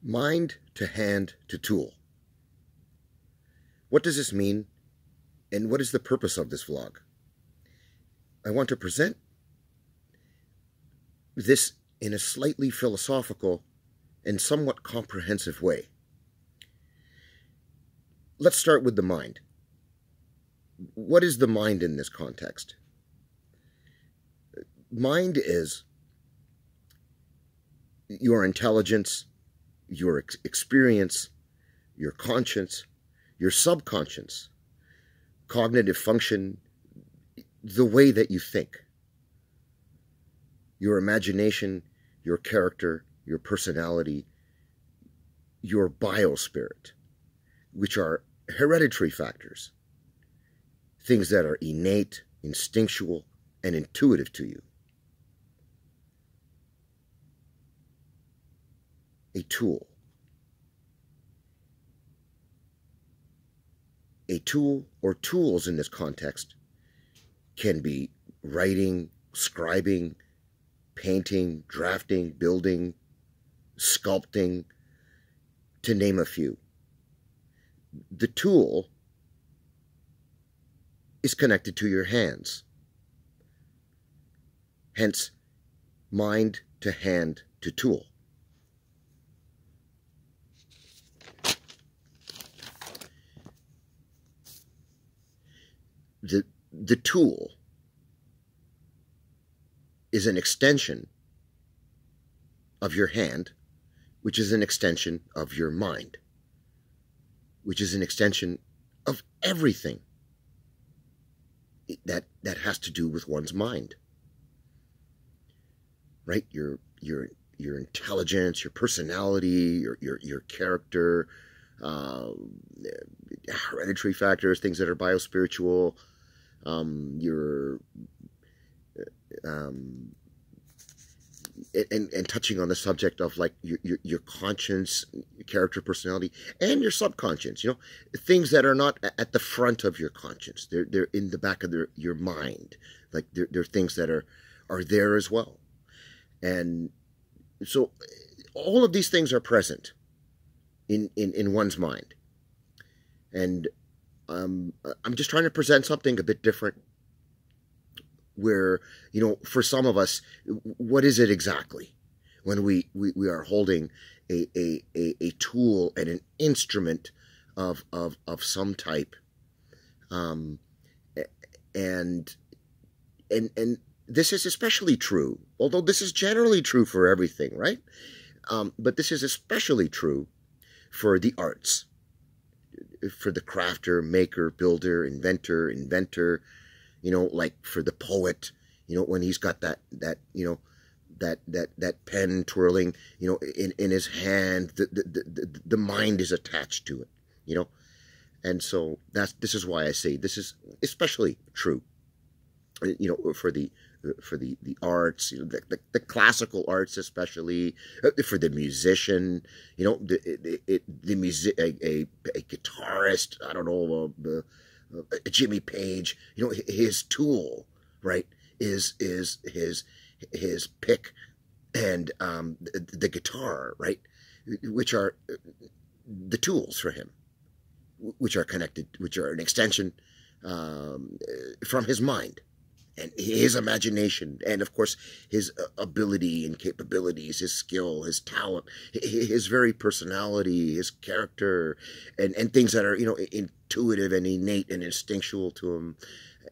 Mind to hand to tool. What does this mean, and what is the purpose of this vlog? I want to present this in a slightly philosophical and somewhat comprehensive way. Let's start with the mind. What is the mind in this context? Mind is your intelligence, your experience, your conscience, your subconscious, cognitive function, the way that you think, your imagination, your character, your personality, your biospirit, which are hereditary factors, things that are innate, instinctual, and intuitive to you. A tool. A tool or tools in this context can be writing, scribing, painting, drafting, building, sculpting, to name a few. The tool is connected to your hands. Hence, mind to hand to tool. The tool is an extension of your hand, which is an extension of your mind, which is an extension of everything that has to do with one's mind. Right? Your intelligence, your personality, your character, hereditary factors, things that are biospiritual, and touching on the subject of like your conscience, your character, personality, and your subconscious, things that are not at the front of your conscience. They're in the back of your mind. Like they're things that are there as well. And so all of these things are present in one's mind. And I'm just trying to present something a bit different where, for some of us, what is it exactly when we are holding a tool and an instrument of some type, and this is especially true, although this is generally true for everything, right? But this is especially true for the arts, for the crafter, maker, builder, inventor, like for the poet, when he's got that pen twirling, in his hand, the mind is attached to it, and so this is why I say this is especially true, for the arts, the classical arts, especially for the musician, a guitarist, I don't know, Jimmy Page, his tool, right, is his pick and the guitar, right, which are the tools for him, which are connected, which are an extension from his mind and his imagination, and of course his ability and capabilities, his skill, his talent, his very personality, his character, and things that are intuitive and innate and instinctual to him,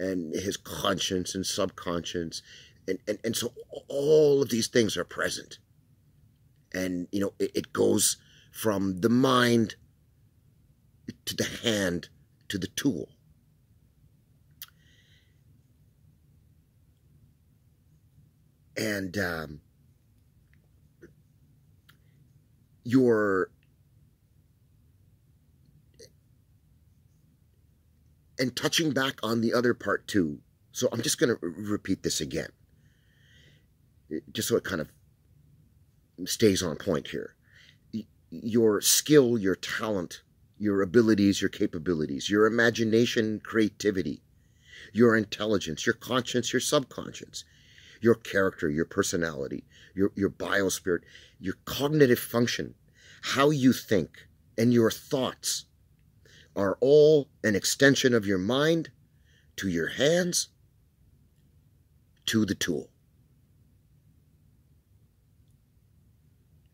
and his conscience and subconscious, and so all of these things are present, and it goes from the mind to the hand to the tool. And and touching back on the other part too. So I'm just going to repeat this again, just so it kind of stays on point here. Your skill, your talent, your abilities, your capabilities, your imagination, creativity, your intelligence, your conscience, your subconscious, your character, your personality, your biospirit, your cognitive function, How you think and your thoughts are all an extension of your mind to your hands to the tool.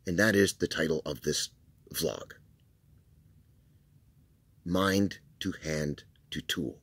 And that is the title of this vlog. Mind to hand to tool.